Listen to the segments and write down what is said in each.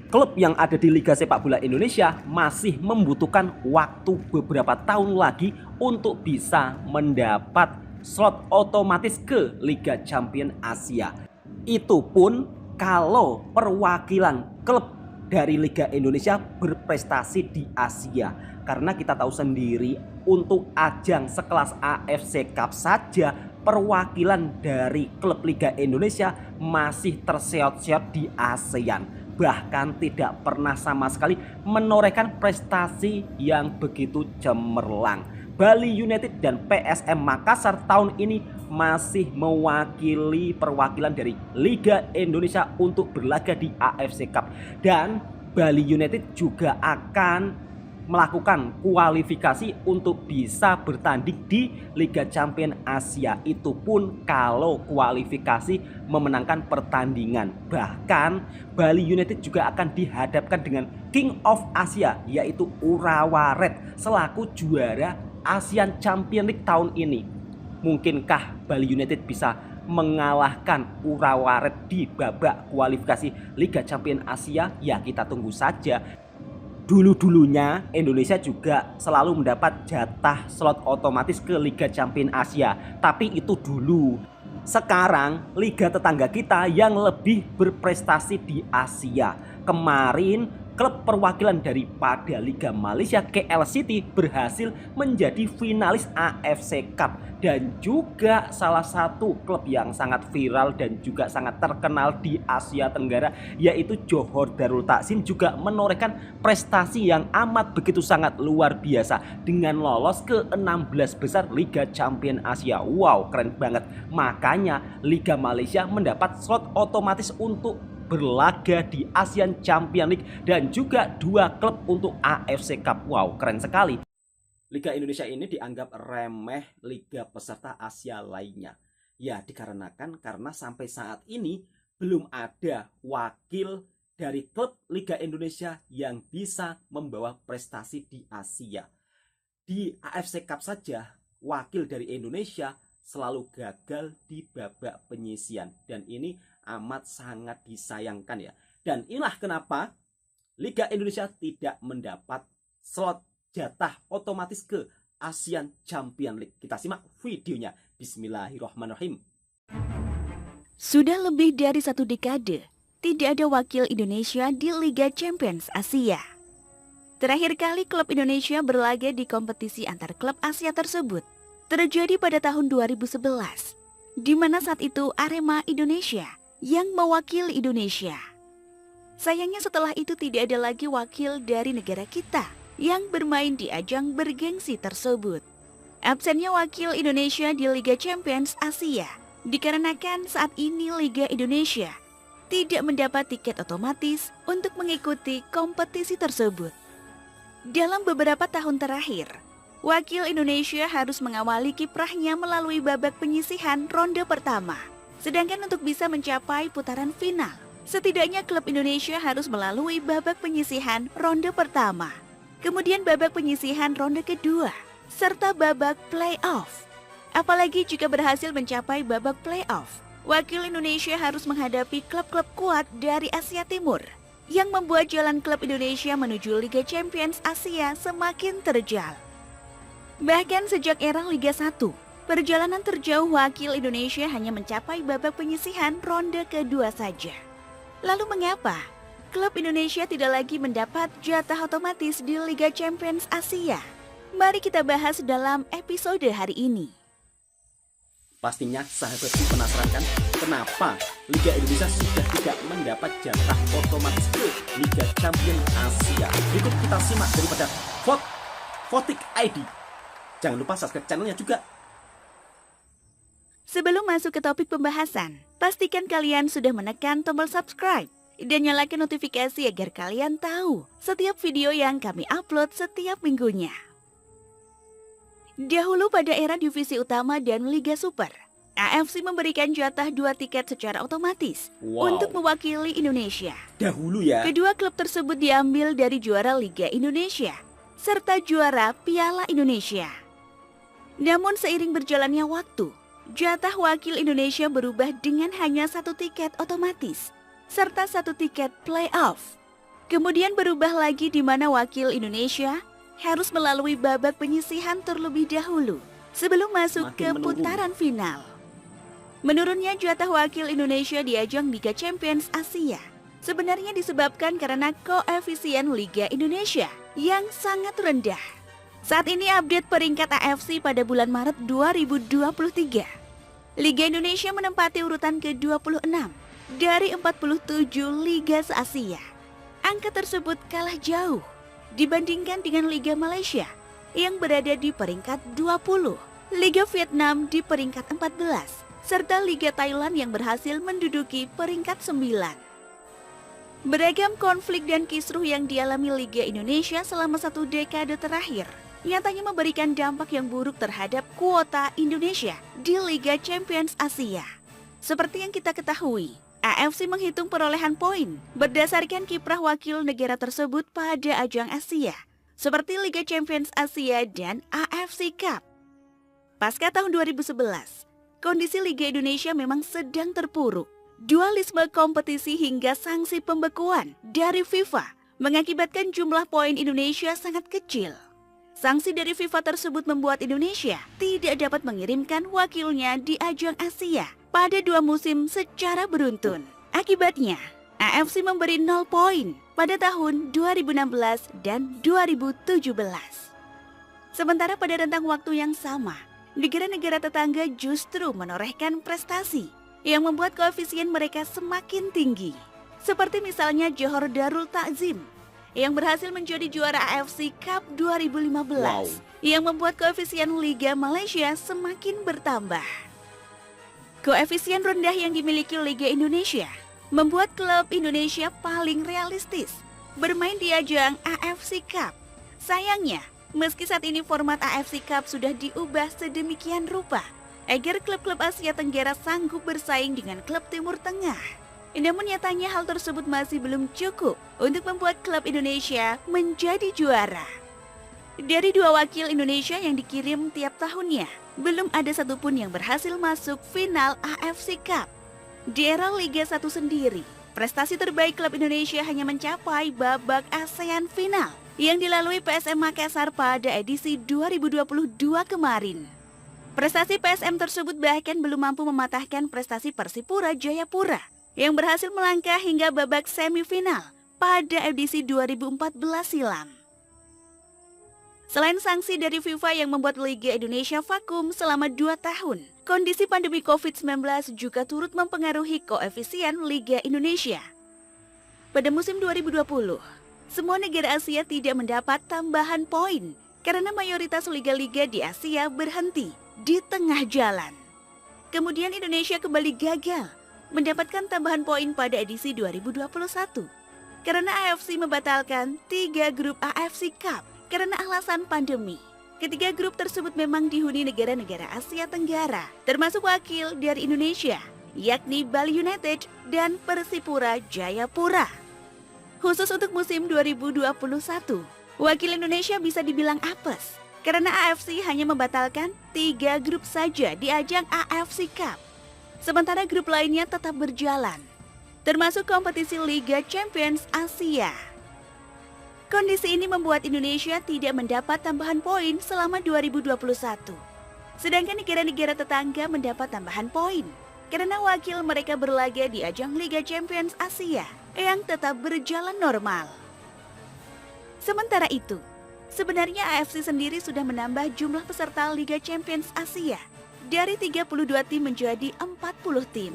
klub yang ada di Liga Sepak Bola Indonesia masih membutuhkan waktu beberapa tahun lagi untuk bisa mendapat slot otomatis ke Liga Champions Asia. Itu pun kalau perwakilan klub dari Liga Indonesia berprestasi di Asia. Karena kita tahu sendiri untuk ajang sekelas AFC Cup saja perwakilan dari klub Liga Indonesia masih terseot-seot di ASEAN. Bahkan tidak pernah sama sekali menorehkan prestasi yang begitu cemerlang. Bali United dan PSM Makassar tahun ini masih mewakili perwakilan dari Liga Indonesia untuk berlaga di AFC Cup. Dan Bali United juga akan melakukan kualifikasi untuk bisa bertanding di Liga Champions Asia. Itu pun kalau kualifikasi memenangkan pertandingan. Bahkan Bali United juga akan dihadapkan dengan King of Asia, yaitu Urawa Red selaku juara ASEAN Champions League tahun ini. Mungkinkah Bali United bisa mengalahkan Urawa Red di babak kualifikasi Liga Champions Asia? Ya, kita tunggu saja. Dulu-dulunya Indonesia juga selalu mendapat jatah slot otomatis ke Liga Champions Asia. Tapi itu dulu. Sekarang liga tetangga kita yang lebih berprestasi di Asia. Kemarin klub perwakilan daripada Liga Malaysia KL City berhasil menjadi finalis AFC Cup. Dan juga salah satu klub yang sangat viral dan juga sangat terkenal di Asia Tenggara, yaitu Johor Darul Takzim, juga menorehkan prestasi yang amat begitu sangat luar biasa dengan lolos ke 16 besar Liga Champions Asia. Wow, keren banget. Makanya Liga Malaysia mendapat slot otomatis untuk berlaga di ASEAN Champions League dan juga 2 klub untuk AFC Cup. Wow, keren sekali. Liga Indonesia ini dianggap remeh liga peserta Asia lainnya. Ya, dikarenakan karena sampai saat ini belum ada wakil dari klub Liga Indonesia yang bisa membawa prestasi di Asia. Di AFC Cup saja, wakil dari Indonesia selalu gagal di babak penyisian. Dan ini amat sangat disayangkan ya. Dan inilah kenapa Liga Indonesia tidak mendapat slot jatah otomatis ke ASEAN Champions League. Kita simak videonya. Bismillahirrahmanirrahim. Sudah lebih dari 1 dekade, tidak ada wakil Indonesia di Liga Champions Asia. Terakhir kali klub Indonesia berlaga di kompetisi antar klub Asia tersebut terjadi pada tahun 2011, di mana saat itu Arema Indonesia yang mewakili Indonesia. Sayangnya setelah itu tidak ada lagi wakil dari negara kita yang bermain di ajang bergengsi tersebut. Absennya wakil Indonesia di Liga Champions Asia dikarenakan saat ini Liga Indonesia tidak mendapat tiket otomatis untuk mengikuti kompetisi tersebut. Dalam beberapa tahun terakhir, wakil Indonesia harus mengawali kiprahnya melalui babak penyisihan ronde pertama. Sedangkan untuk bisa mencapai putaran final, setidaknya klub Indonesia harus melalui babak penyisihan ronde pertama, kemudian babak penyisihan ronde kedua, serta babak playoff. Apalagi jika berhasil mencapai babak playoff, wakil Indonesia harus menghadapi klub-klub kuat dari Asia Timur yang membuat jalan klub Indonesia menuju Liga Champions Asia semakin terjal. Bahkan sejak era Liga 1, perjalanan terjauh wakil Indonesia hanya mencapai babak penyisihan ronde kedua saja. Lalu mengapa klub Indonesia tidak lagi mendapat jatah otomatis di Liga Champions Asia? Mari kita bahas dalam episode hari ini. Pastinya sahabatku penasaran kan kenapa Liga Indonesia sudah tidak mendapat jatah otomatis ke Liga Champions Asia. Berikut kita simak daripada Votik ID. Jangan lupa subscribe channelnya juga. Sebelum masuk ke topik pembahasan, pastikan kalian sudah menekan tombol subscribe dan nyalakan notifikasi agar kalian tahu setiap video yang kami upload setiap minggunya. Dahulu pada era divisi utama dan Liga Super, AFC memberikan jatah 2 tiket secara otomatis untuk mewakili Indonesia. Dahulu ya. Kedua klub tersebut diambil dari juara Liga Indonesia serta juara Piala Indonesia. Namun seiring berjalannya waktu, jatah wakil Indonesia berubah dengan hanya 1 tiket otomatis serta 1 tiket playoff. Kemudian berubah lagi di mana wakil Indonesia harus melalui babak penyisihan terlebih dahulu sebelum masuk Makin ke menurun. putaran final. Menurunnya jatah wakil Indonesia di ajang Liga Champions Asia sebenarnya disebabkan karena koefisien Liga Indonesia yang sangat rendah. Saat ini update peringkat AFC pada bulan Maret 2023. Liga Indonesia menempati urutan ke-26 dari 47 liga se-Asia. Angka tersebut kalah jauh dibandingkan dengan Liga Malaysia yang berada di peringkat 20, Liga Vietnam di peringkat 14, serta Liga Thailand yang berhasil menduduki peringkat 9. Beragam konflik dan kisruh yang dialami Liga Indonesia selama 1 dekade terakhir nyatanya memberikan dampak yang buruk terhadap kuota Indonesia di Liga Champions Asia. Seperti yang kita ketahui, AFC menghitung perolehan poin berdasarkan kiprah wakil negara tersebut pada ajang Asia, seperti Liga Champions Asia dan AFC Cup. Pasca tahun 2011, kondisi Liga Indonesia memang sedang terpuruk. Dualisme kompetisi hingga sanksi pembekuan dari FIFA mengakibatkan jumlah poin Indonesia sangat kecil. Sanksi dari FIFA tersebut membuat Indonesia tidak dapat mengirimkan wakilnya di ajang Asia pada 2 musim secara beruntun. Akibatnya, AFC memberi 0 poin pada tahun 2016 dan 2017. Sementara pada rentang waktu yang sama, negara-negara tetangga justru menorehkan prestasi yang membuat koefisien mereka semakin tinggi. Seperti misalnya Johor Darul Takzim yang berhasil menjadi juara AFC Cup 2015 yang membuat koefisien Liga Malaysia semakin bertambah. Koefisien rendah yang dimiliki Liga Indonesia membuat klub Indonesia paling realistis bermain di ajang AFC Cup. Sayangnya, meski saat ini format AFC Cup sudah diubah sedemikian rupa agar klub-klub Asia Tenggara sanggup bersaing dengan klub Timur Tengah. Namun nyatanya hal tersebut masih belum cukup untuk membuat klub Indonesia menjadi juara. Dari 2 wakil Indonesia yang dikirim tiap tahunnya, belum ada satupun yang berhasil masuk final AFC Cup. Di era Liga 1 sendiri, prestasi terbaik klub Indonesia hanya mencapai babak ASEAN Final yang dilalui PSM Makassar pada edisi 2022 kemarin. Prestasi PSM tersebut bahkan belum mampu mematahkan prestasi Persipura Jayapura yang berhasil melangkah hingga babak semifinal pada edisi 2014 silam. Selain sanksi dari FIFA yang membuat Liga Indonesia vakum selama 2 tahun, kondisi pandemi COVID-19 juga turut mempengaruhi koefisien Liga Indonesia. Pada musim 2020, semua negara Asia tidak mendapat tambahan poin karena mayoritas liga-liga di Asia berhenti di tengah jalan. Kemudian Indonesia kembali gagal mendapatkan tambahan poin pada edisi 2021 karena AFC membatalkan 3 grup AFC Cup karena alasan pandemi. Ketiga grup tersebut memang dihuni negara-negara Asia Tenggara, termasuk wakil dari Indonesia, yakni Bali United dan Persipura Jayapura. Khusus untuk musim 2021, wakil Indonesia bisa dibilang apes karena AFC hanya membatalkan 3 grup saja di ajang AFC Cup. Sementara grup lainnya tetap berjalan, termasuk kompetisi Liga Champions Asia. Kondisi ini membuat Indonesia tidak mendapat tambahan poin selama 2021. Sedangkan negara-negara tetangga mendapat tambahan poin karena wakil mereka berlaga di ajang Liga Champions Asia yang tetap berjalan normal. Sementara itu, sebenarnya AFC sendiri sudah menambah jumlah peserta Liga Champions Asia dari 32 tim menjadi 40 tim.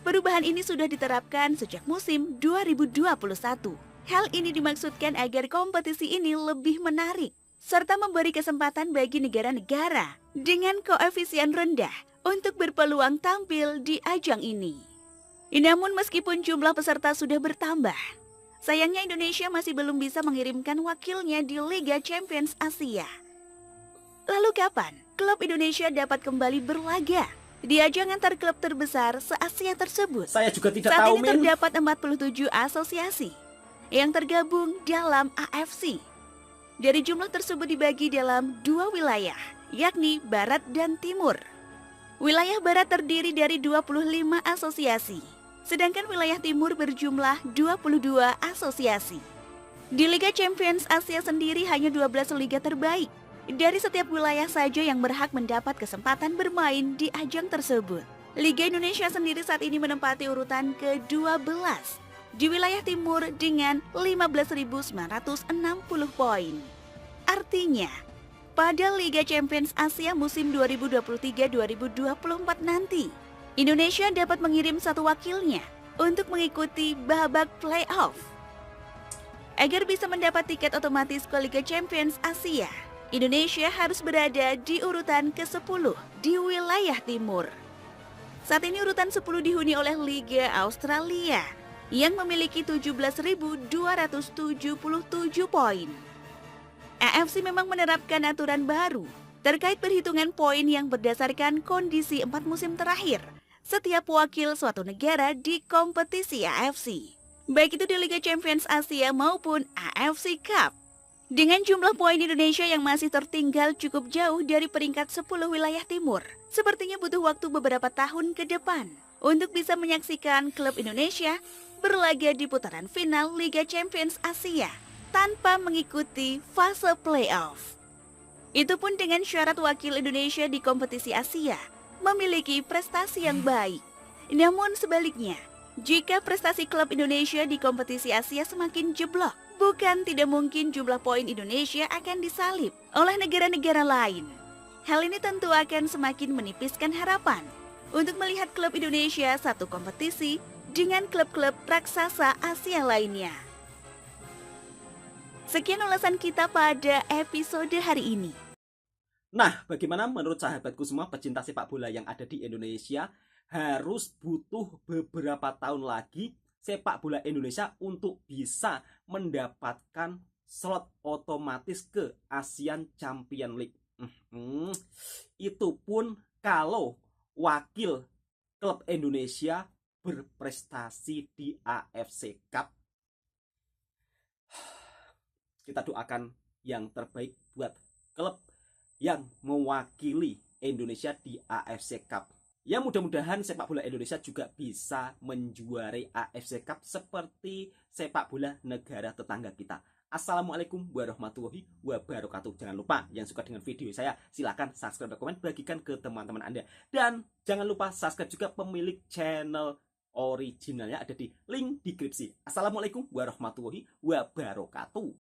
Perubahan ini sudah diterapkan sejak musim 2021. Hal ini dimaksudkan agar kompetisi ini lebih menarik, serta memberi kesempatan bagi negara-negara dengan koefisien rendah untuk berpeluang tampil di ajang ini. Namun meskipun jumlah peserta sudah bertambah, sayangnya Indonesia masih belum bisa mengirimkan wakilnya di Liga Champions Asia. Lalu kapan klub Indonesia dapat kembali berlaga di ajang antar klub terbesar se-Asia tersebut? Saya juga tidak Saat tahu, ini terdapat 47 asosiasi yang tergabung dalam AFC. Dari jumlah tersebut dibagi dalam 2 wilayah, yakni Barat dan Timur. Wilayah Barat terdiri dari 25 asosiasi, sedangkan wilayah Timur berjumlah 22 asosiasi. Di Liga Champions Asia sendiri hanya 12 liga terbaik. Dari setiap wilayah saja yang berhak mendapat kesempatan bermain di ajang tersebut. Liga Indonesia sendiri saat ini menempati urutan ke-12 di wilayah timur dengan 15.960 poin. Artinya, pada Liga Champions Asia musim 2023-2024 nanti, Indonesia dapat mengirim satu wakilnya untuk mengikuti babak playoff. Agar bisa mendapat tiket otomatis ke Liga Champions Asia, Indonesia harus berada di urutan ke-10 di wilayah timur. Saat ini urutan 10 dihuni oleh Liga Australia yang memiliki 17.277 poin. AFC memang menerapkan aturan baru terkait perhitungan poin yang berdasarkan kondisi 4 musim terakhir setiap wakil suatu negara di kompetisi AFC. Baik itu di Liga Champions Asia maupun AFC Cup. Dengan jumlah poin Indonesia yang masih tertinggal cukup jauh dari peringkat 10 wilayah timur, sepertinya butuh waktu beberapa tahun ke depan untuk bisa menyaksikan klub Indonesia berlaga di putaran final Liga Champions Asia tanpa mengikuti fase playoff. Itu pun dengan syarat wakil Indonesia di kompetisi Asia memiliki prestasi yang baik. Namun sebaliknya, jika prestasi klub Indonesia di kompetisi Asia semakin jeblok, bukan tidak mungkin jumlah poin Indonesia akan disalip oleh negara-negara lain. Hal ini tentu akan semakin menipiskan harapan untuk melihat klub Indonesia satu kompetisi dengan klub-klub raksasa Asia lainnya. Sekian ulasan kita pada episode hari ini. Nah, bagaimana menurut sahabatku semua pecinta sepak bola yang ada di Indonesia? Harus butuh beberapa tahun lagi sepak bola Indonesia untuk bisa mendapatkan slot otomatis ke ASEAN Champions League. Itu pun kalau wakil klub Indonesia berprestasi di AFC Cup. Kita doakan yang terbaik buat klub yang mewakili Indonesia di AFC Cup. Ya mudah-mudahan sepak bola Indonesia juga bisa menjuarai AFC Cup seperti sepak bola negara tetangga kita. Assalamualaikum warahmatullahi wabarakatuh. Jangan lupa yang suka dengan video saya silahkan subscribe dan komen, bagikan ke teman-teman Anda. Dan jangan lupa subscribe juga pemilik channel originalnya, ada di link deskripsi. Assalamualaikum warahmatullahi wabarakatuh.